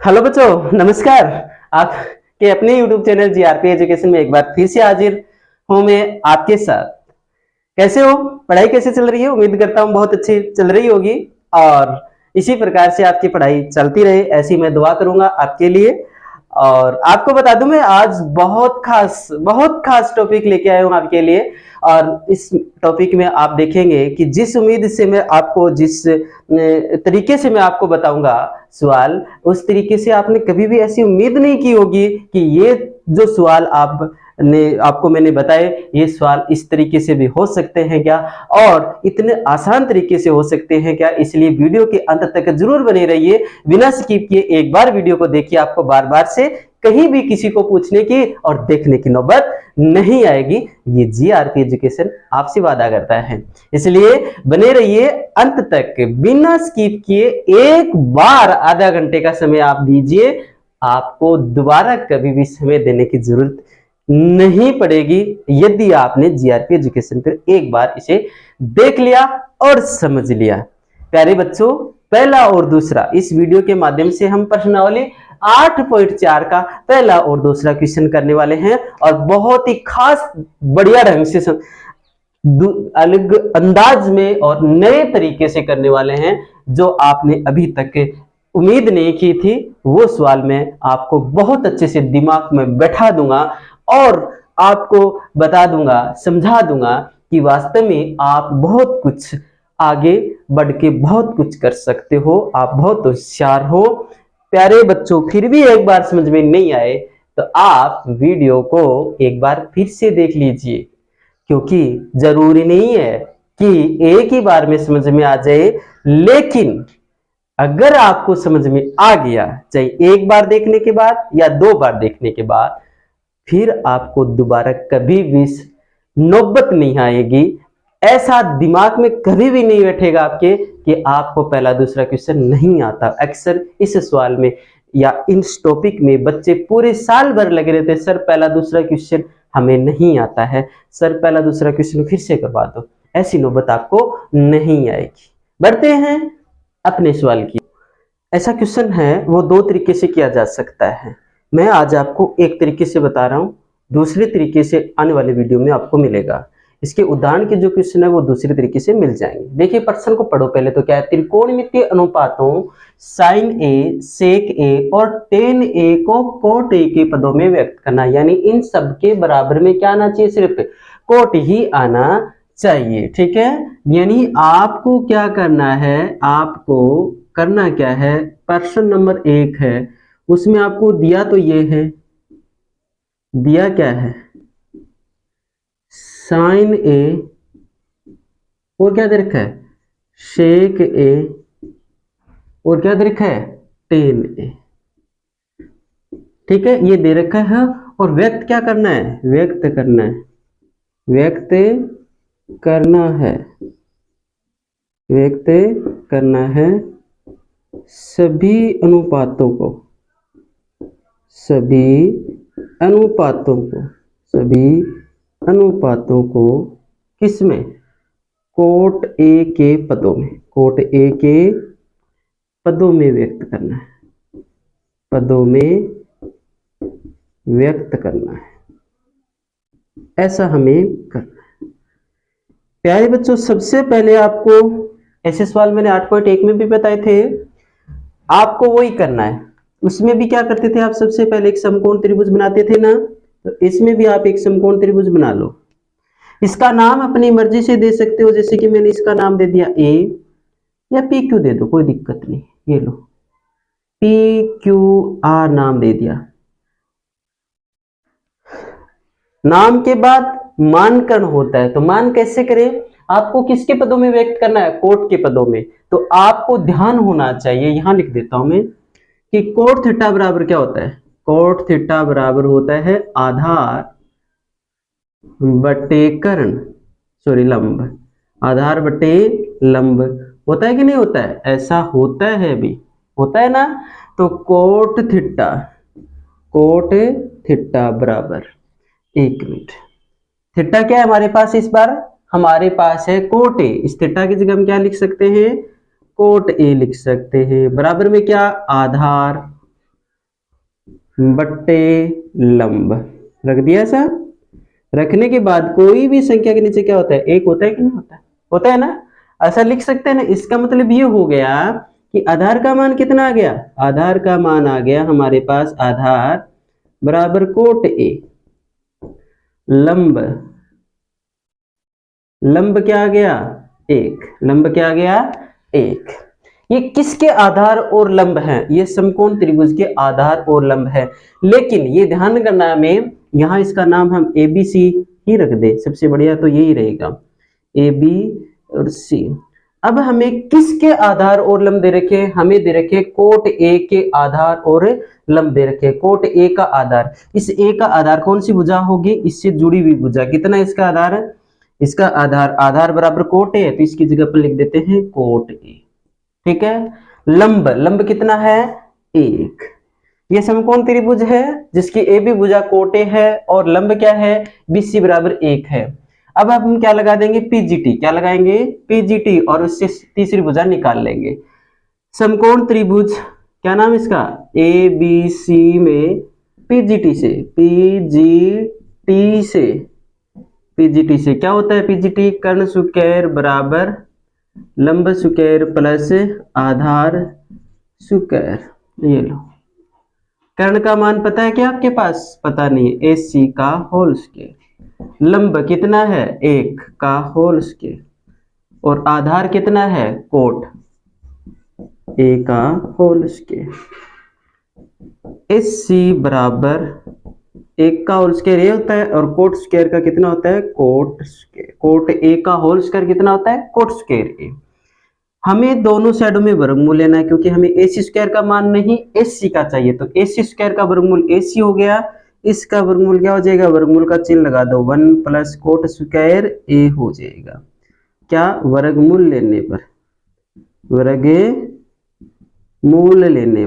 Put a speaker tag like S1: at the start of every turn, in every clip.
S1: Hello बच्चों, नमस्कार। आपके अपने YouTube चैनल जीआरपी एजुकेशन में एक बार फिर से हाजिर हूं मैं आपके साथ। कैसे हो? पढ़ाई कैसे चल रही है? उम्मीद करता हूं बहुत अच्छी चल रही होगी और इसी प्रकार से आपकी पढ़ाई चलती रहे, ऐसी मैं दुआ करूंगा आपके लिए। और आपको बता दूं, मैं आज बहुत खास टॉपिक लेके आया हूं आपके लिए। और इस टॉपिक में आप देखेंगे कि जिस उम्मीद से मैं आपको, जिस तरीके से मैं आपको बताऊंगा सवाल, उस तरीके से आपने कभी भी ऐसी उम्मीद नहीं की होगी कि ये जो सवाल आपको मैंने बताए, ये सवाल इस तरीके से भी हो सकते हैं क्या, और इतने आसान तरीके से हो सकते हैं क्या। इसलिए वीडियो के अंत तक जरूर बने रहिए, बिना स्किप किए एक बार वीडियो को देखिए। आपको बार बार से कहीं भी किसी को पूछने की और देखने की नौबत नहीं आएगी। ये जीआरपी एजुकेशन आपसे वादा करता है, इसलिए बने रहिए अंत तक, बिना स्किप किए। एक बार आधा घंटे का समय आप दीजिए, आपको दोबारा कभी भी समय देने की जरूरत नहीं पड़ेगी यदि आपने जीआरपी एजुकेशन पर एक बार इसे देख लिया और समझ लिया। प्यारे बच्चों, पहला और दूसरा, इस वीडियो के माध्यम से हम प्रश्नावली 8.4 का पहला और दूसरा क्वेश्चन करने वाले हैं और बहुत ही खास बढ़िया ढंग से अलग अंदाज में और नए तरीके से करने वाले हैं, जो आपने अभी तक उम्मीद नहीं की थी। वो सवाल मैं आपको बहुत अच्छे से दिमाग में बैठा दूंगा और आपको बता दूंगा, समझा दूंगा कि वास्तव में आप बहुत कुछ आगे बढ़ के बहुत कुछ कर सकते हो, आप बहुत होशियार हो। प्यारे बच्चों, फिर भी एक बार समझ में नहीं आए तो आप वीडियो को एक बार फिर से देख लीजिए, क्योंकि जरूरी नहीं है कि एक ही बार में समझ में आ जाए, लेकिन अगर आपको समझ में आ गया, चाहे एक बार देखने के बाद या 2 बार देखने के बाद, फिर आपको दोबारा कभी भी नौबत नहीं आएगी। ऐसा दिमाग में कभी भी नहीं बैठेगा आपके कि आपको पहला दूसरा क्वेश्चन नहीं आता। अक्सर इस सवाल में या इस टॉपिक में बच्चे पूरे साल भर लगे रहते हैं, सर पहला दूसरा क्वेश्चन हमें नहीं आता है, सर पहला दूसरा क्वेश्चन फिर से करवा दो। ऐसी नौबत आपको नहीं आएगी। बढ़ते हैं अपने सवाल की। ऐसा क्वेश्चन है, वो 2 तरीके से किया जा सकता है। मैं आज आपको एक तरीके से बता रहा हूं, दूसरे तरीके से आने वाले वीडियो में आपको मिलेगा। इसके उदाहरण के जो क्वेश्चन है वो दूसरे तरीके से मिल जाएंगे। देखिए प्रश्न को पढ़ो पहले। तो क्या है, त्रिकोणमितीय अनुपातों साइन ए, सेक ए और टेन ए को कोट ए के पदों में व्यक्त करना, यानी इन सब के बराबर में क्या आना चाहिए, सिर्फ कोट ही आना चाहिए। ठीक है, यानी आपको क्या करना है, आपको करना क्या है, प्रश्न नंबर 1 है, उसमें आपको दिया तो ये है, दिया क्या है, साइन ए और क्या दे रखा है, शेक ए और क्या दे रखा है, टेन ए। ठीक है, ये दे रखा है और व्यक्त क्या करना है, व्यक्त करना है, व्यक्त करना है, व्यक्त करना है सभी अनुपातों को, सभी अनुपातों को, सभी अनुपातों को किसमें, कोट ए के पदों में, कोट ए के पदों में व्यक्त करना है, पदों में व्यक्त करना है, ऐसा हमें करना है। प्यारे बच्चों, सबसे पहले आपको ऐसे सवाल मैंने 8.1 में भी बताए थे, आपको वही करना है। उसमें भी क्या करते थे आप, सबसे पहले एक समकोण त्रिभुज बनाते थे ना, तो इसमें भी आप एक समकोण त्रिभुज बना लो। इसका नाम अपनी मर्जी से दे सकते हो, जैसे कि मैंने इसका नाम दे दिया ए, या पी क्यू दे दो, कोई दिक्कत नहीं। ये लो, पी क्यू आर नाम दे दिया। नाम के बाद मानकण होता है, तो मान कैसे करें, आपको किसके पदों में व्यक्त करना है, कोट के पदों में। तो आपको ध्यान होना चाहिए, यहां लिख देता हूं मैं, कि कोट थीटा बराबर क्या होता है, कोट थीटा बराबर होता है आधार बटे कर्ण, सॉरी लंब, आधार बटे लंब। होता है कि नहीं होता है, ऐसा होता है भी, होता है ना। तो कोट थीटा बराबर, 1 मिनट, थीटा क्या है हमारे पास, इस बार हमारे पास है कोट ए। इस थीटा की जगह हम क्या लिख सकते हैं, कोट ए लिख सकते हैं, बराबर में क्या, आधार बट्टे लंब रख दिया ऐसा। रखने के बाद कोई भी संख्या के नीचे क्या होता है, एक होता है कि नहीं होता है, होता है ना, ऐसा लिख सकते हैं ना। इसका मतलब ये हो गया कि आधार का मान कितना आ गया, आधार का मान आ गया हमारे पास, आधार बराबर कोट ए, लंब, लंब क्या आ गया, एक, लंब क्या आ गया, एक। ये किसके आधार और लंब हैं, ये समकोण त्रिभुज के आधार और लंब है। लेकिन ये ध्यान करना हमें, यहां इसका नाम हम ए बी सी ही रख दे, सबसे बढ़िया तो यही रहेगा, ए बी और सी। अब हमें किसके आधार और लंब दे रखे, हमें दे रखे कोट ए के आधार और लंब दे रखे। कोट ए का आधार, इस ए का आधार कौन सी भुजा होगी, इससे जुड़ी हुई भुजा। कितना इसका आधार है, इसका आधार, आधार बराबर कोट ए, तो इसकी जगह पर लिख देते हैं कोट ए, ठीक है। लंब, लंब कितना है, एक। ये समकोण त्रिभुज है जिसकी ए बी भुजा कोट ए है और लंब क्या है, बी सी बराबर एक है। अब हम क्या लगा देंगे, पीजीटी, क्या लगाएंगे, पीजीटी, और उससे तीसरी भुजा निकाल लेंगे। समकोण त्रिभुज क्या नाम इसका, ए बी सी में पीजीटी से, पीजीटी से, पीजीटी से क्या होता है, पीजीटी कर्ण स्क्वायर बराबर लंब स्क्वायर प्लस आधार स्क्वायर। ये लो, कर्ण का मान पता है क्या आपके पास, पता नहीं, ए सी का होल स्क्वायर, लंब कितना है, एक का होल स्क्वायर, और आधार कितना है, कोट ए का होल स्क्वायर। एस सी बराबर एक का होल स्क्वायर ए होता है और कोट स्क्वायर का कितना होता है, कोट स्क्वायर, कोट ए का होल स्क्वायर कितना होता है, कोट स्क्वायर ए। हमें दोनों साइडों में वर्गमूल लेना है क्योंकि हमें ए सी स्क्वायर का मान नहीं एस सी का चाहिए, तो ए सी स्क्वायर का वर्गमूल ए सी हो गया, इसका वर्गमूल क्या हो जाएगा, वर्गमूल का चिन्ह लगा दो, 1 प्लस कोट स्क्वायर ए हो जाएगा। क्या, वर्गमूल लेने पर, वर्गमूल लेने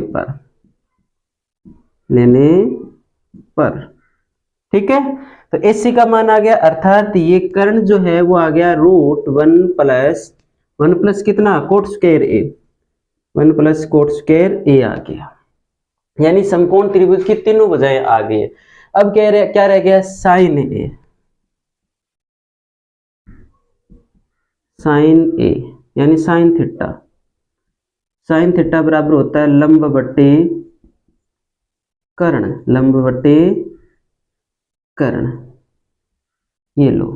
S1: पर, ठीक है। तो एस सी का मान आ गया, अर्थात ये कर्ण जो है वो आ गया रूट 1 प्लस कितना, कोट स्क्वायर ए, 1 प्लस कोट स्क्वायर ए आ गया। यानी समकोण त्रिभुज की तीनों भुजाएं आ गई। अब क्या रह गया, साइन ए, साइन ए यानी साइन थीटा, साइन थीटा बराबर होता है लंब बटे कर्ण, लंब बटे कर्ण। ये लो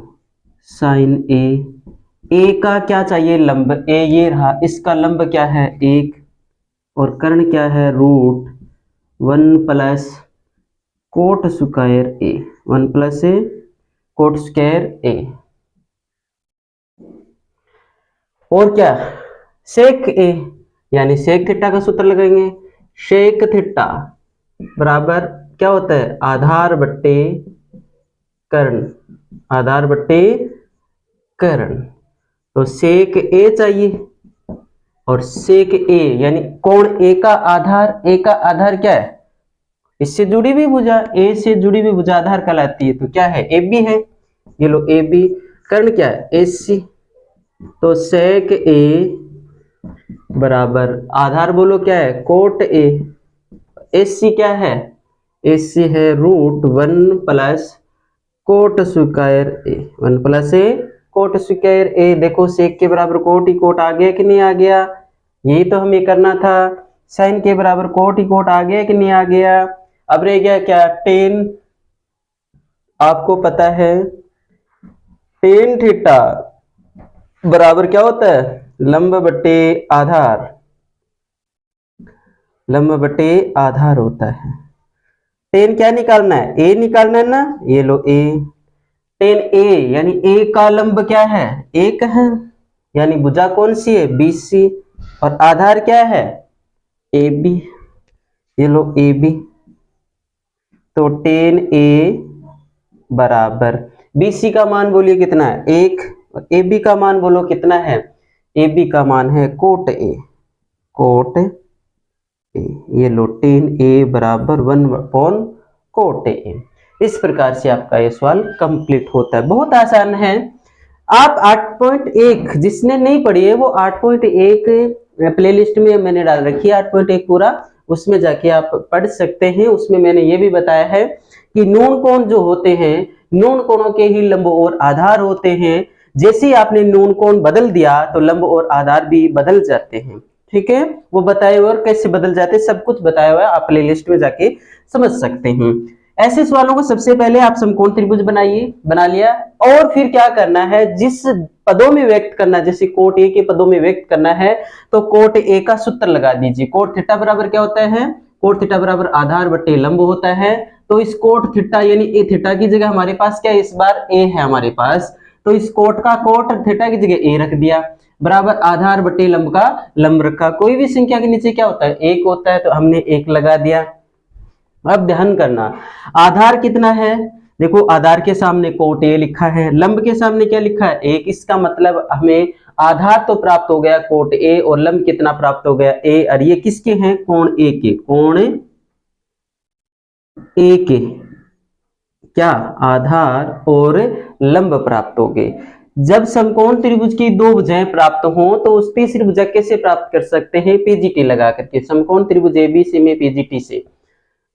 S1: साइन ए का क्या चाहिए, लंब ए, ये रहा, इसका लंब क्या है, एक, और कर्ण क्या है, रूट 1 प्लस कोट स्क्वायर ए, 1 प्लस कोट स्क्वायर ए। और क्या, सेक ए, यानी सेक थीटा का सूत्र लगाएंगे, सेक थीटा बराबर क्या होता है, आधार बट्टे कर्ण, आधार बट्टे कर्ण। तो सेक ए चाहिए और सेक ए यानी कोण ए का आधार, ए का आधार क्या है, इससे जुड़ी हुई भुजा, ए से जुड़ी हुई भुजा आधार कहलाती है, तो क्या है, ए बी है। ये लो ए बी, कर्ण क्या है, ए सी, तो सेक ए बराबर आधार बोलो क्या है, कोट ए, एस सी क्या है, एस सी है रूट 1 प्लस कोट स्क्वायर ए, 1 प्लस कोट स्क्वायर ए। देखो सेक के बराबर कोट ही कोट आ गया कि नहीं आ गया, यही तो हमें करना था। साइन के बराबर कोट ही कोट आ गया कि नहीं आ गया। अब रह गया क्या, टेन, आपको पता है टेन थीटा बराबर क्या होता है, लंब बटे आधार, लंब बटे आधार होता है। टेन क्या निकालना है, ए निकालना है ना, ये लो ए, टेन ए यानी ए का लंब क्या है, एक है, यानी भुजा कौन सी है, बी सी, और आधार क्या है, ए बी, ये लो ए बी। तो टेन ए बराबर बी सी का मान बोलिए कितना है, एक, और ए बी का मान बोलो कितना है, ए बी का मान है कोट ए, कोट ए। ये लो टेन ए बराबर 1 कोट ए। इस प्रकार से आपका ये सवाल कंप्लीट होता है, बहुत आसान है। आप 8.1 जिसने नहीं पढ़ी है वो 8.1 प्लेलिस्ट में मैंने डाल रखी है, 8.1 पूरा उसमें जाके आप पढ़ सकते हैं। उसमें मैंने ये भी बताया है कि नून कोण जो होते हैं, नून कोणों के ही लंब और आधार होते हैं। जैसे ही आपने नून कोण बदल दिया तो लंब और आधार भी बदल जाते हैं। ठीक है, वो बताए हुए और कैसे बदल जाते हैं सब कुछ बताया हुआ है, आप प्लेलिस्ट में जाके समझ सकते हैं। ऐसे सवालों को सबसे पहले आप समकोण त्रिभुज बनाइए, बना लिया, और फिर क्या करना है, जिस पदों में व्यक्त करना है, जैसे कोट ए के पदों में व्यक्त करना है तो कोट ए का सूत्र लगा दीजिए। कोट थीटा बराबर क्या होता है, कोट थीटा बराबर आधार बटे लंब होता है। तो इस कोट थीटा यानी ए थीटा की जगह हमारे पास क्या है, इस बार ए है हमारे पास, तो इस कोट का कोट थीटा की जगह ए रख दिया, बराबर आधार बटे लंब का लंब रखा। कोई भी संख्या के नीचे क्या होता है, एक होता है, तो हमने एक लगा दिया। अब ध्यान करना, आधार कितना है, देखो आधार के सामने कोट ए लिखा है, लंब के सामने क्या लिखा है, एक। इसका मतलब हमें आधार तो प्राप्त हो गया कोट ए, और लंब कितना प्राप्त हो गया, ए। और ये किसके हैं, कोण ए के, कोण ए के क्या आधार और लंब प्राप्त हो गए। जब समकोण त्रिभुज की दो भुजाएं प्राप्त हो तो उस तीसरी भुजा कैसे प्राप्त कर सकते हैं, पीजीटी लगा करके। समकोण त्रिभुज एबीसी में पीजीटी से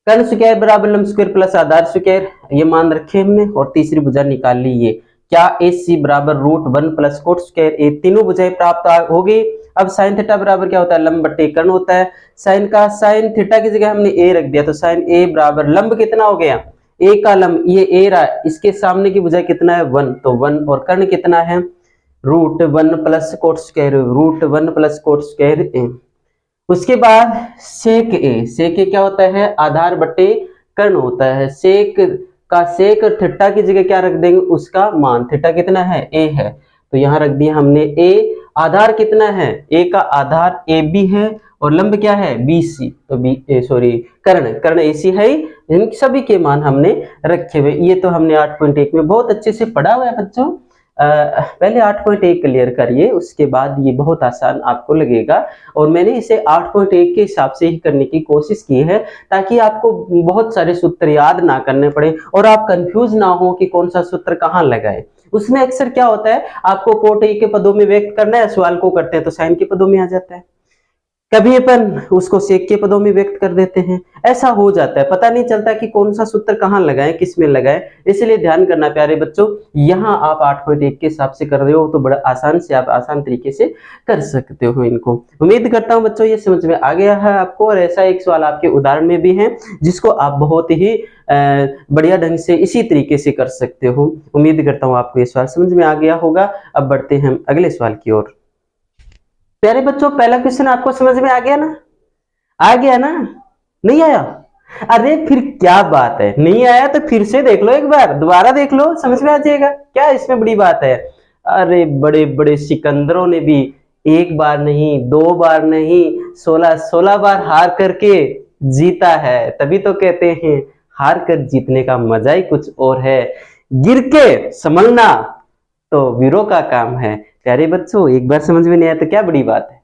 S1: कर्ण स्क्वायर बराबर लंब स्क्वायर प्लस आधार स्क्वायर, ये मान रखे हमने, और तीसरी भुजा निकाल ली। ये क्या, AC बराबर √1 प्लस कोट स्क्वायर, ये तीनों भुजाएं प्राप्त हो गई। अब साइन थीटा बराबर क्या होता है, लंब बटे कर्ण होता है। साइन का, साइन थीटा की जगह हमने a रख दिया, तो साइन a बराबर लंब कितना हो गया, a का लंब ये a रहा, इसके सामने की भुजा कितना है 1, तो 1, और कर्ण कितना है √1 plus coat square, √1 plus coat square a। उसके बाद सेक ए, सेक ए क्या होता है, आधार बटे कर्ण होता है। सेक का सेक थीटा की जगह क्या रख देंगे, उसका मान, थीटा कितना है, ए है, तो यहाँ रख दिया हमने ए। आधार कितना है, ए का आधार ए बी है, और लंब क्या है, बी सी, तो कर्ण ए सी है। इन सभी के मान हमने रखे हुए। ये तो हमने 8.1 में बहुत अच्छे से पढ़ा हुआ है बच्चों। पहले 8.1 क्लियर करिए, उसके बाद ये बहुत आसान आपको लगेगा। और मैंने इसे 8.1 के हिसाब से ही करने की कोशिश की है, ताकि आपको बहुत सारे सूत्र याद ना करने पड़े और आप कंफ्यूज ना हो कि कौन सा सूत्र कहाँ लगाए। उसमें अक्सर क्या होता है, आपको कोट ए के पदों में व्यक्त करना है, सवाल को करते हैं तो साइन के पदों में आ जाता है, कभी अपन उसको सेक के पदों में व्यक्त कर देते हैं, ऐसा हो जाता है, पता नहीं चलता कि कौन सा सूत्र कहाँ लगाएं, किस में लगाएं। इसलिए ध्यान करना प्यारे बच्चों, यहाँ आप 8.1 के हिसाब से कर रहे हो तो बड़ा आसान से आप आसान तरीके से कर सकते हो इनको। उम्मीद करता हूँ बच्चों ये समझ में आ गया है आपको। और ऐसा एक सवाल आपके उदाहरण में भी है जिसको आप बहुत ही बढ़िया ढंग से इसी तरीके से कर सकते हो। उम्मीद करता हूँ आपको ये सवाल समझ में आ गया होगा। अब बढ़ते हैं हम अगले सवाल की ओर। प्यारे बच्चों, पहला क्वेश्चन आपको समझ में आ गया ना, आ गया ना, नहीं आया, अरे फिर क्या बात है, नहीं आया तो फिर से देख लो, एक बार दोबारा देख लो, समझ में आ जाएगा, क्या इसमें बड़ी बात है। अरे बड़े बड़े सिकंदरों ने भी एक बार नहीं, 2 बार नहीं, 16 बार हार करके जीता है, तभी तो कहते हैं हार कर जीतने का मजा ही कुछ और है, गिर के संभलना तो वीरों का काम है। प्यारे बच्चों, एक बार समझ में नहीं आया तो क्या बड़ी बात है,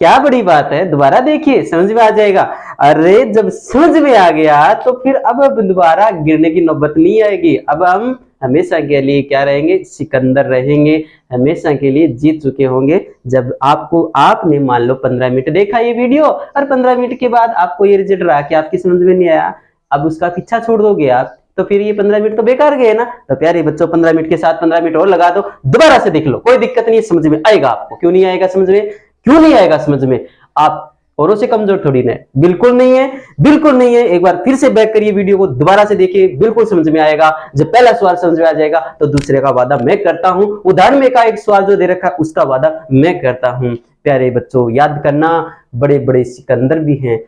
S1: क्या बड़ी बात है, दोबारा देखिए समझ में आ जाएगा। अरे जब समझ में आ गया तो फिर अब दोबारा गिरने की नौबत नहीं आएगी। अब हम हमेशा के लिए क्या रहेंगे, सिकंदर रहेंगे, हमेशा के लिए जीत चुके होंगे। जब आपने मान लो 15 मिनट देखा ये वीडियो और 15 मिनट के बाद आपको ये रिजल्ट रहा कि आपकी समझ में नहीं आया, अब उसका पीछा छोड़ दोगे आप, तो फिर ये 15 मिनट तो बेकार गए ना। तो प्यारे बच्चों, 15 मिनट के साथ 15 मिनट और लगा दो, दोबारा से देख लो, कोई दिक्कत नहीं, समझ में आएगा आपको। क्यों नहीं आएगा समझ में, क्यों नहीं आएगा समझ में, आप औरों से कमजोर थोड़ी ना, बिल्कुल नहीं है, बिल्कुल नहीं है। एक बार फिर से बैक करिए वीडियो को, दोबारा से देखिए, बिल्कुल समझ में आएगा। जब पहला सवाल समझ में आ जाएगा तो दूसरे का वादा मैं करता हूं, उदाहरण में का एक सवाल जो दे रखा उसका वादा मैं करता हूं। प्यारे बच्चों, याद करना, बड़े बड़े सिकंदर भी हैं,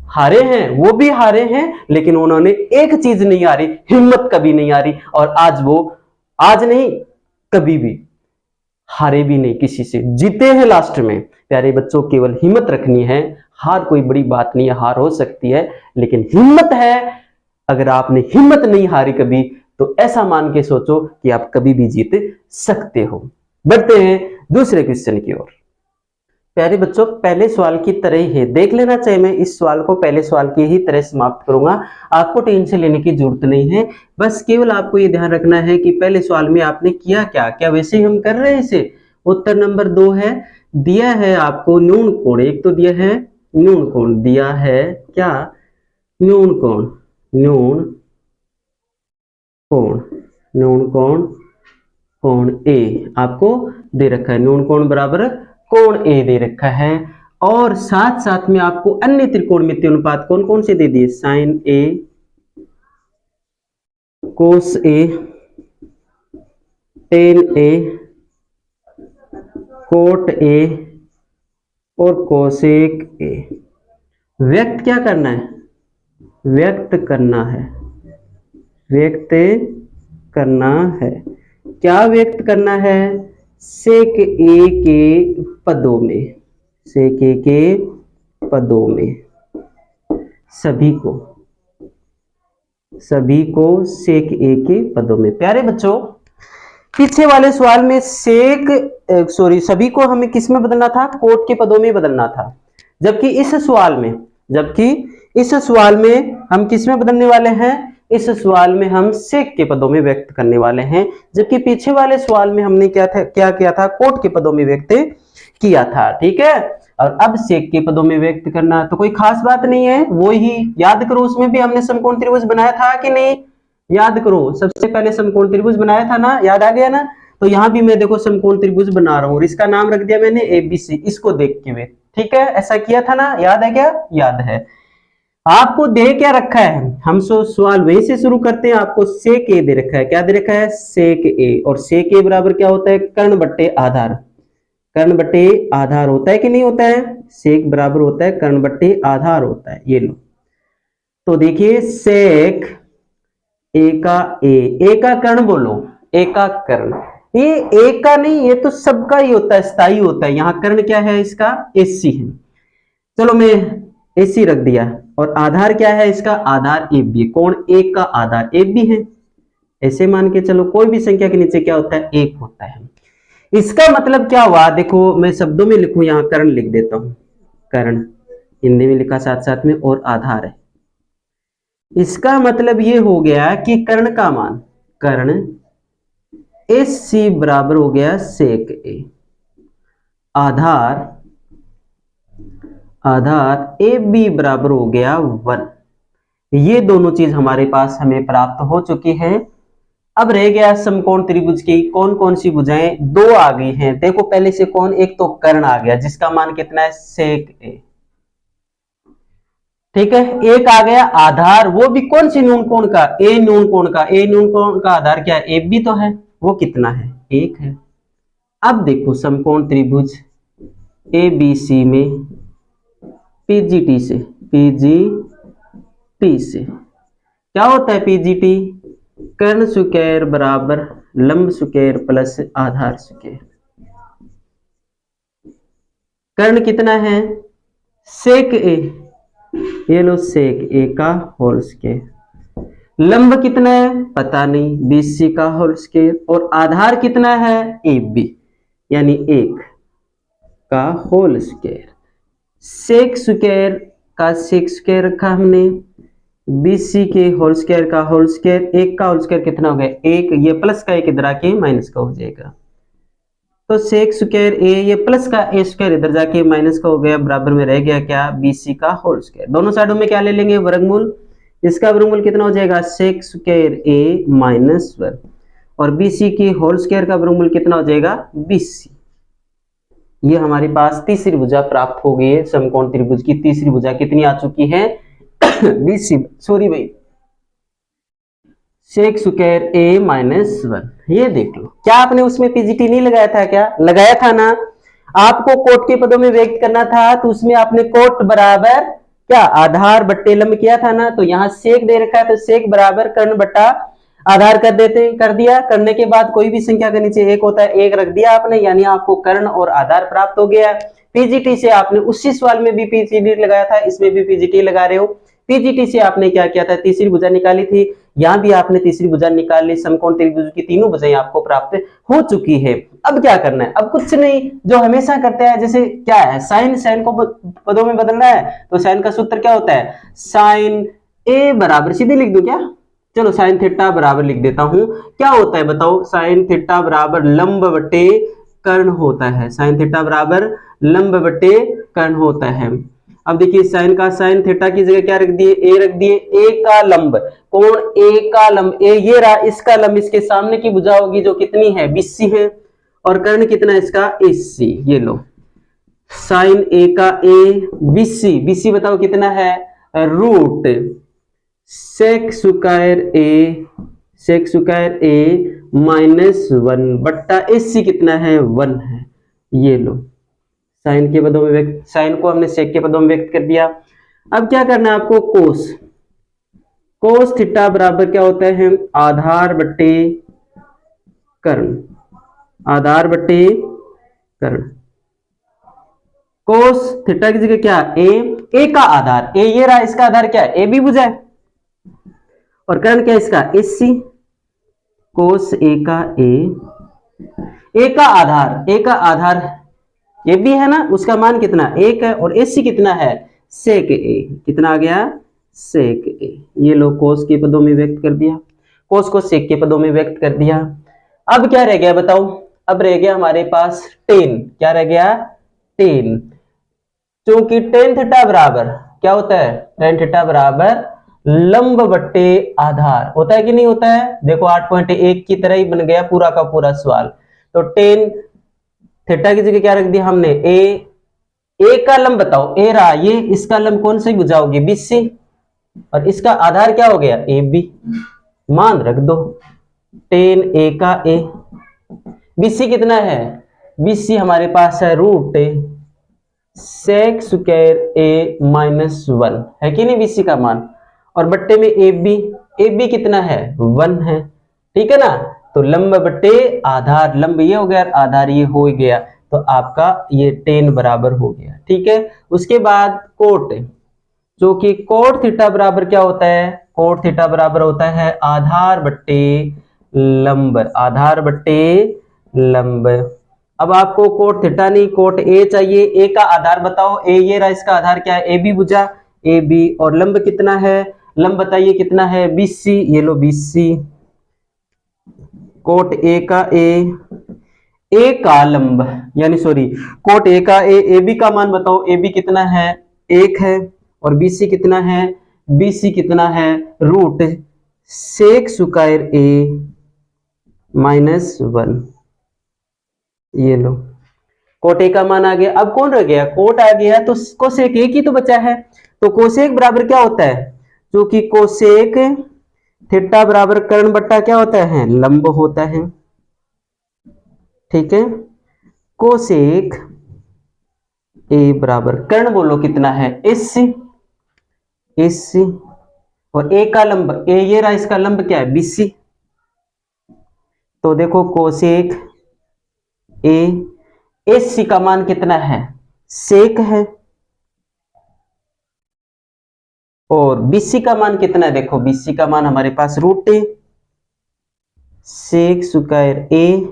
S1: हारे हैं, वो भी हारे हैं, लेकिन उन्होंने एक चीज नहीं हारी, हिम्मत कभी नहीं हारी। और आज नहीं, कभी भी हारे भी नहीं, किसी से जीते हैं लास्ट में। प्यारे बच्चों, केवल हिम्मत रखनी है, हार कोई बड़ी बात नहीं है, हार हो सकती है लेकिन हिम्मत है। अगर आपने हिम्मत नहीं हारी कभी, तो ऐसा मान के सोचो कि आप कभी भी जीत सकते हो। बढ़ते हैं दूसरे क्वेश्चन की ओर। प्यारे बच्चों, पहले सवाल की तरह ही है, देख लेना चाहिए, मैं इस सवाल को पहले सवाल की ही तरह समाप्त करूंगा, आपको टेंशन लेने की जरूरत नहीं है। बस केवल आपको ये ध्यान रखना है कि पहले सवाल में आपने किया क्या वैसे ही हम कर रहे हैं इसे। उत्तर नंबर 2 है, दिया है आपको नून कोण, एक तो दिया है न्यून कोण दिया है क्या, न्यून कोण, न्यून कोण, न्यून कोण, कोण ए आपको दे रखा है, न्यून कोण बराबर कोण ए दे रखा है। और साथ साथ में आपको अन्य त्रिकोणमितीय अनुपात कौन कौन से दे दिए, sine A, cos A, tan A, cot A और कोसेक ए। व्यक्त क्या करना है, व्यक्त करना है, व्यक्त करना है, क्या व्यक्त करना है, सेक ए के पदों में, सेक ए के पदों में, सभी को, सभी को सेक ए के पदों में। प्यारे बच्चों, पीछे वाले सवाल में सभी को हमें किस में बदलना था, कोट के पदों में बदलना था, जबकि इस सवाल में हम किस में बदलने वाले हैं, इस सवाल में हम सेक के पदों में व्यक्त करने वाले हैं, जबकि पीछे वाले सवाल में हमने क्या किया था, कोट के पदों में व्यक्त किया था। ठीक है, और अब सेक के पदों में व्यक्त करना तो कोई खास बात नहीं है, वो ही याद करो, उसमें भी हमने समकोण त्रिभुज बनाया था कि नहीं, याद करो, सबसे पहले समकोण त्रिभुज बनाया था ना, याद आ गया ना। तो यहां भी मैं देखो समकोण त्रिभुज बना रहा हूं और इसका नाम रख दिया मैंने एबीसी, इसको देख के हुए। ठीक है, ऐसा किया था ना, याद है क्या, याद है। आपको दे क्या रखा है, हम सवाल वहीं से शुरू करते हैं। आपको सेक ए दे रखा है, क्या दे रखा है, सेक ए, और सेक ए बराबर क्या होता है, कर्ण बट्टे आधार, कर्ण बट्टे आधार होता है कि नहीं होता है, सेक बराबर होता है कर्ण बट्टे आधार होता है। ये लो, तो देखिए सेक ए का कर्ण बोलो, ए का कर्ण, ये ए का नहीं, ये तो सबका ही होता है, स्थायी होता है। यहाँ कर्ण क्या है इसका, एसी है, चलो मैं एसी रख दिया। और आधार क्या है इसका, आधार ए बी, कोण ए का आधार ए बी है, ऐसे मान के चलो। कोई भी संख्या के नीचे क्या होता है, एक होता है। इसका मतलब क्या हुआ, देखो मैं शब्दों में लिखूं, यहाँ कर्ण लिख देता हूं, कर्ण हिंदी में लिखा साथ साथ में, और आधार है। इसका मतलब ये हो गया कि कर्ण का मान, कर्ण एस सी बराबर हो गया सेक ए, आधार ए बी बराबर हो गया 1। ये दोनों चीज हमारे पास हमें प्राप्त हो चुकी है। अब रह गया समकोण त्रिभुज की कौन कौन सी भुजाएं, दो आ गई हैं। देखो पहले से कौन, एक तो कर्ण आ गया जिसका मान कितना है, सेक ए। ठीक है, एक आ गया आधार, वो भी कौन सी न्यून कोण का, ए न्यून कोण का। ए न्यून कोण का आधार क्या है, ए बी तो है, वो कितना है, एक है। अब देखो समकोण त्रिभुज ए बी सी में पीजीटी से क्या होता है, पीजीटी कर्ण स्क्वायर बराबर लंब स्क्वायर प्लस आधार स्क्वायर। कर्ण कितना है, सेक ए, ये लो सेक ए का होल स्क्वायर। लंब कितना है पता नहीं, बीसी का होल स्क्वायर। और आधार कितना है, ए बी, यानी 1 का होल स्क्वायर। सेक स्क्वायर का सेक स्क्वायर रखा हमने, बीसी के होल स्क्वायर का होल स्क्वायर, 1 का होल स्क्वायर कितना हो गया, 1, ये प्लस का 1 इधर आके माइनस का हो जाएगा। तो सेक स्क्वायर ए, ये प्लस का ए स्क्वायर इधर जाके माइनस का हो गया, बराबर में रह गया क्या, बीसी का होल स्क्वायर। दोनों साइडों में क्या ले लेंगे, वर्गमूल। इसका वर्गमूल कितना हो जाएगा, सेक स्क्वायर ए माइनस 1, और बीसी की होल स्क्वायर का वर्गमूल कितना हो जाएगा, बीसी। ये हमारे पास तीसरी भुजा प्राप्त हो गई है। समकोण त्रिभुज की तीसरी भुजा कितनी आ चुकी है, बीसी, सॉरी भाई, सेक स्क्वायर ए माइनस 1। ये देख लो, क्या आपने उसमें पीजीटी नहीं लगाया था, क्या लगाया था ना। आपको कोट के पदों में व्यक्त करना था, तो उसमें आपने कोट बराबर क्या, आधार बट्टे लंब किया था ना। तो यहाँ सेक दे रखा है, तो सेक बराबर कर्ण बट्टा आधार कर देते हैं, कर दिया। करने के बाद कोई भी संख्या के नीचे 1 होता है, 1 रख दिया आपने, यानी आपको कर्ण और आधार प्राप्त हो गया। पीजीटी से आपने उसी सवाल में भी पीजीटी लगाया था, इसमें भी पीजीटी लगा रहे हो। पीजीटी से आपने क्या किया था, तीसरी भुजा निकाली थी, यहां भी आपने तीसरी भुजा निकाल ली। समकोण त्रिभुज की तीनों भुजाएं आपको प्राप्त हो चुकी है। अब क्या करना है, अब कुछ नहीं, जो हमेशा करते हैं, जैसे क्या है, साइन को पदों में बदलना है, तो साइन का सूत्र क्या होता है, साइन ए बराबर, सीधे लिख दो क्या, चलो साइन थीटा बराबर लिख देता हूं। क्या होता है बताओ, साइन थीटा बराबर लंब बटे कर्ण होता है, साइन थीटा बराबर लंब बटे कर्ण होता है। अब देखिए साइन का साइन, थीटा की जगह क्या रख दिए, ए रख दिए। ए का लंब, कोण ए का लंब, ए ये रहा, इसका लंब इसके सामने की भुजा होगी जो कितनी है, 20 है, और कर्ण कितना है इसका, 80। ये लो साइन ए का ए 20, 20 बताओ कितना है, रूट सेक स्क्वायर ए -1 बट्टा 80 कितना है, 1 है। ये लो साइन के पदों में व्यक्त, साइन को हमने सेक के पदों में व्यक्त कर दिया। अब क्या करना है आपको, कोस थीटा बराबर क्या होता है, आधार बट्टे कर्ण, आधार बट्टे कर्ण। कोस थीटा की जगह क्या, ए का आधार, ए ये रहा, इसका आधार क्या है, ए बी भुजा है, और कर्ण क्या है इसका, 80। कोस ए का ए का आधार ए बी है ना, उसका मान कितना, 1 है, और 80 कितना है, सेक ए, कितना आ गया, सेक ए। ये लो कोस के पदों में व्यक्त कर दिया, कोस को सेक के पदों में व्यक्त कर दिया। अब क्या रह गया बताओ, अब रह गया हमारे पास टेन, क्या रह गया, टेन। क्योंकि टेन थीटा बराबर क्या होता है, टेन थीटा बराबर लंब बट्टे आधार होता है कि नहीं होता है। देखो 8.1 की तरह ही बन गया पूरा का पूरा सवाल। तो टेन थीटा की जगह क्या रख दिया हमने, ए का लंब बताओ, ए रहा ये, इसका लंब कौन सी बुझाओगे, 20, और इसका आधार क्या हो गया, ए बी, मान रख दो। टेन ए का ए, 20 कितना है, 20 हमारे पास है रूट सेक स्क्वायर ए -1 है कि नहीं, 20 का मान, और बट्टे में ए बी कितना है, 1 है, ठीक है ना। तो लंब बट्टे आधार, लंब ये हो गया, आधार ये हो गया, तो आपका ये 10 बराबर हो गया, ठीक है। उसके बाद कोट, जो कि कोट थीटा बराबर क्या होता है, कोट थीटा बराबर होता है आधार बट्टे लंब, आधार बट्टे लंब। अब आपको कोट थीटा नहीं, कोट ए चाहिए। ए का आधार बताओ, ए ये रहा, इसका आधार क्या है, ए बी भुजा, ए बी, और लंब कितना है, लंब बताइए कितना है, 20, ये लो 20। कोट ए का ए का लंब, यानी सॉरी कोट ए का ए बी का मान बताओ, ए बी कितना है, 1 है, और BC कितना है, BC कितना है, रूट सेक स्क्वायर ए -1। ये लो कोट ए का मान आ गया। अब कौन रह गया, कोट आ गया, तो कोसेक ए की तो बचा है। तो कोसेक बराबर क्या होता है, जो कि कोसेक थीटा बराबर कर्ण बट्टा क्या होता है, लंब होता है, ठीक है। कोसेक ए बराबर कर्ण बोलो कितना है, 80, और ए का लंब, ए ये रहा, इसका लंब क्या है, 20। तो देखो कोसेक ए 80 का मान कितना है, सेक है, और BC का मान कितना है, देखो BC का मान हमारे पास रूट सेक स्क्वायर ए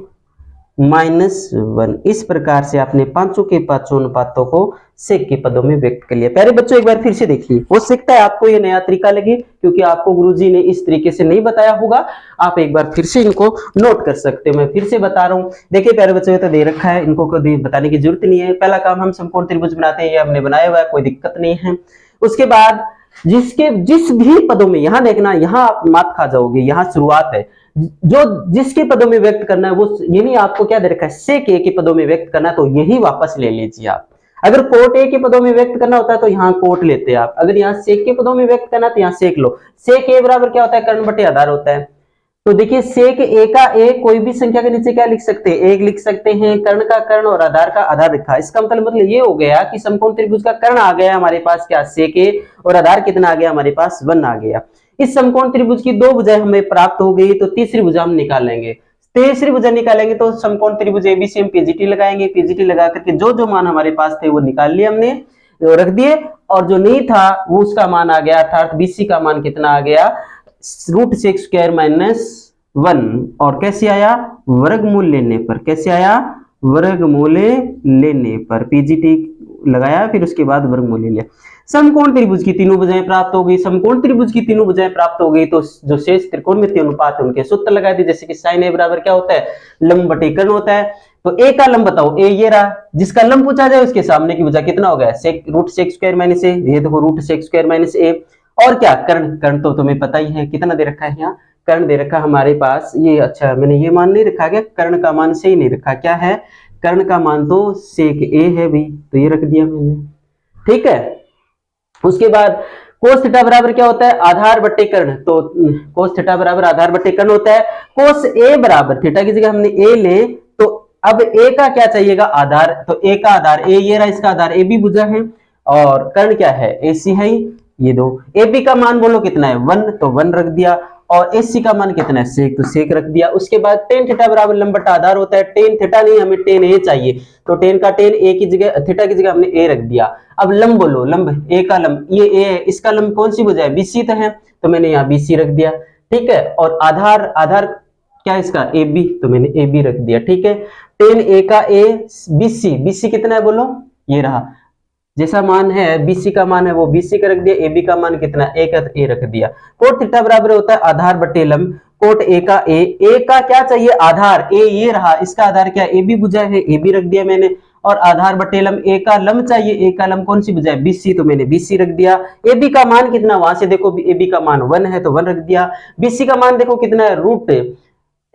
S1: -1। इस प्रकार से आपने पांचों के पांचों अनुपातों को सेक के पदों में व्यक्त कर लिया। प्यारे बच्चों एक बार फिर से देखिए, हो सकता है आपको ये नया तरीका लगे, क्योंकि आपको गुरुजी ने इस तरीके से नहीं बताया होगा। आप एक बार फिर से इनको नोट कर सकते हो। मैं फिर से बता रहा हूँ, देखिए प्यारे बच्चों तो दे रखा है, इनको कोई बताने की जरूरत नहीं है। पहला काम हम समकोण त्रिभुज बनाते हैं, ये हमने बनाया हुआ है, कोई दिक्कत नहीं है। उसके बाद जिस भी पदों में, यहां देखना, यहां आप मात खा जाओगे, यहां शुरुआत है, जो जिसके पदों में व्यक्त करना है वो, यानी आपको क्या दे रखा है, सेक ए के पदों में व्यक्त करना है, तो यही वापस ले लीजिए आप। अगर कोट ए के पदों में व्यक्त करना होता है तो यहाँ कोट लेते हैं आप, अगर यहाँ सेक के पदों में व्यक्त करना है तो यहाँ सेक लो। सेक ए बराबर क्या होता है, कर्ण बटे आधार होता है। तो देखिए सेक ए का ए कोई भी संख्या के नीचे क्या लिख सकते हैं, 1 लिख सकते हैं, कर्ण का कर्ण और आधार का आधार लिखा। इसका मतलब ये हो गया कि समकोण त्रिभुज का कर्ण आ गया हमारे पास क्या, सेक ए, और आधार कितना आ गया हमारे पास, 1 आ गया। इस समकोण त्रिभुज की 2 भुजाएं हमें प्राप्त हो गई, तो तीसरी भुजा हम निकालेंगे। तीसरी भुजा निकालेंगे तो समकोण त्रिभुज एबीसी हम पीजीटी लगाएंगे, पीजीटी लगा करके जो जो मान हमारे पास थे वो निकाल लिए हमने, रख दिए, और जो नहीं था वो उसका मान आ गया, अर्थात बीसी का मान कितना आ गया, रूट सेक स्क्वायर -1। और कैसे आया, वर्गमूल लेने पर। कैसे आया, वर्गमूल लेने पर। पीजीटी लगाया, फिर उसके बाद वर्गमूल ले लिया। समकोण त्रिभुज की तीनों भुजाएं प्राप्त हो गई। समकोण त्रिभुज की तीनों भुजाएं प्राप्त हो गई तो जो शेष त्रिकोणमितीय अनुपात है उनके सूत्र लगा दिए, जैसे कि साइन ए बराबर क्या होता है, लंब बटे कर्ण होता है। तो ए का लंब बताओ, ए ये रहा, जिसका लंब पूछा जाए उसके सामने की भुजा कितना हो गया, सेक रूट सेक स्क्वायर माइनस ए, ये देखो रूट सेक स्क्वायर माइनस ए। और क्या कर्ण, कर्ण तो तुम्हें पता ही है कितना दे रखा है यहाँ, कर्ण दे रखा हमारे पास ये, अच्छा मैंने ये मान नहीं रखा, क्या कर्ण का मान से ही नहीं रखा, क्या है कर्ण का मान तो सेक ए है भी, तो ये रख दिया मैंने, ठीक है। उसके बाद कोस थीटा बराबर क्या होता है, आधार बट्टे कर्ण, तो कोस थीटा बराबर आधार बट्टे कर्ण होता है। कोस ए बराबर थीटा की जगह हमने ए ले, तो अब ए का क्या चाहिएगा, आधार, तो ए का आधार ए ये रहा, इसका आधार ए बी भुजा है, और कर्ण क्या है ए सी है, ये दो। ए बी का मान बोलो कितना है 1, तो 1 रख दिया, और एस सी का मान कितना है सेक, तो सेक रख दिया। उसके बाद टेन थीटा बराबर लंब बटा आधार होता है, टेन थीटा नहीं हमें टेन ए चाहिए, तो टेन का टेन ए की जगह थीटा की जगह हमने ए रख दिया। अब लंब बोलो, लंब ए का लंब ये ए है, इसका लंब कौन सी भुजा है, बीसी तो है, तो मैंने यहाँ बीसी रख दिया, ठीक है। और आधार, आधार क्या है इसका ए बी, तो मैंने ए बी रख दिया, ठीक है। टेन ए का ए, बीसी, बीसी कितना है बोलो, ये रहा, जैसा मान है बीसी का मान है वो बीसी का रख दिया, ए बी का मान कितना ए का ए रख दिया। कोट थीटा बराबर होता है आधार बटे लंब, कोट ए का ए का क्या चाहिए आधार, ए ये रहा, इसका आधार क्या ए बी भुजा है, ए बी रख दिया मैंने, और आधार बटे लंब ए का लंब चाहिए, ए का लंब कौन सी भुजा है बीसी, तो मैंने बीसी रख दिया। ए बी का मान कितना, वहां से देखो ए बी का मान 1 है तो 1 रख दिया। बीसी का मान देखो कितना है, रूट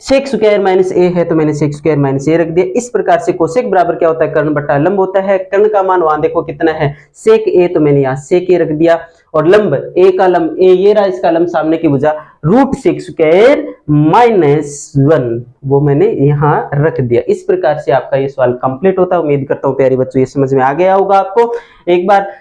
S1: सेक स्क्वायर माइनस ए है, तो मैंने सेक स्क्वायर माइनस ए रख दिया। इस प्रकार से कोसेक बराबर क्या होता है, कर्ण बटा लंब होता है। कर्ण का मान वहां देखो कितना है सेक ए, तो मैंने यहाँ सेक ए रख दिया, और लंब ए का लंब ए ये रहा, इसका लंब सामने की भुजा रूट सेक स्क्वायर माइनस 1, वो मैंने यहाँ रख दिया। इस प्रकार से आपका ये सवाल कंप्लीट होता है। उम्मीद करता हूँ प्यारे बच्चों ये समझ में आ गया होगा आपको। एक बार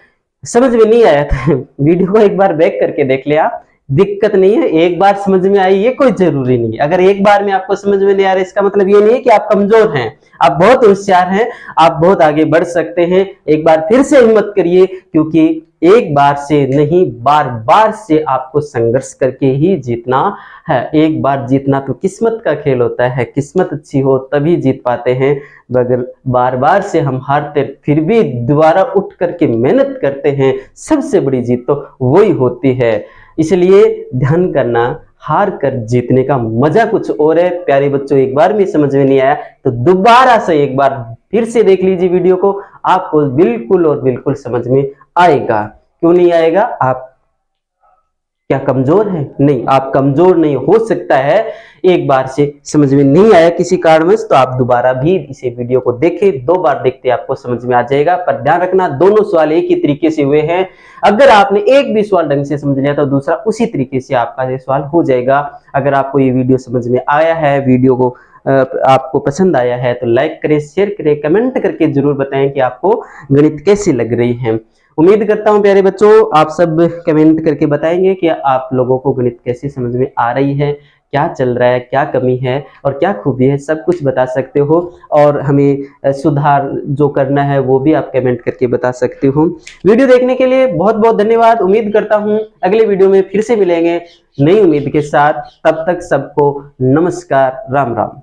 S1: समझ में नहीं आया था वीडियो को एक बार बैक करके देख लिया, दिक्कत नहीं है, एक बार समझ में आई ये कोई जरूरी नहीं है। अगर एक बार में आपको समझ में नहीं आ रहा इसका मतलब ये नहीं है कि आप कमजोर हैं, आप बहुत होशियार हैं, आप बहुत आगे बढ़ सकते हैं। एक बार फिर से हिम्मत करिए, क्योंकि एक बार से नहीं बार बार से आपको संघर्ष करके ही जीतना है। एक बार जीतना तो किस्मत का खेल होता है, किस्मत अच्छी हो तभी जीत पाते हैं। अगर बार बार से हम हारते फिर भी दोबारा उठ करके मेहनत करते हैं, सबसे बड़ी जीत तो वही होती है। इसलिए ध्यान करना, हार कर जीतने का मजा कुछ और है। प्यारे बच्चों एक बार में समझ में नहीं आया तो दोबारा से एक बार फिर से देख लीजिए वीडियो को, आपको बिल्कुल और बिल्कुल समझ में आएगा। क्यों नहीं आएगा, आप क्या कमजोर हैं? नहीं, आप कमजोर नहीं, हो सकता है एक बार से समझ में नहीं आया किसी कारणवश तो आप दोबारा भी इसे वीडियो को देखें, 2 बार देखते आपको समझ में आ जाएगा। पर ध्यान रखना दोनों सवाल एक ही तरीके से हुए हैं। अगर आपने एक भी सवाल ढंग से समझ लिया तो दूसरा उसी तरीके से आपका ये सवाल हो जाएगा। अगर आपको ये वीडियो समझ में आया है, वीडियो को आपको पसंद आया है तो लाइक करें, शेयर करें, कमेंट करके जरूर बताएं कि आपको गणित कैसी लग रही है। उम्मीद करता हूं प्यारे बच्चों आप सब कमेंट करके बताएंगे कि आप लोगों को गणित कैसे समझ में आ रही है, क्या चल रहा है, क्या कमी है और क्या खूबी है, सब कुछ बता सकते हो। और हमें सुधार जो करना है वो भी आप कमेंट करके बता सकते हो। वीडियो देखने के लिए बहुत बहुत धन्यवाद। उम्मीद करता हूं अगले वीडियो में फिर से मिलेंगे नई उम्मीद के साथ। तब तक सबको नमस्कार, राम राम।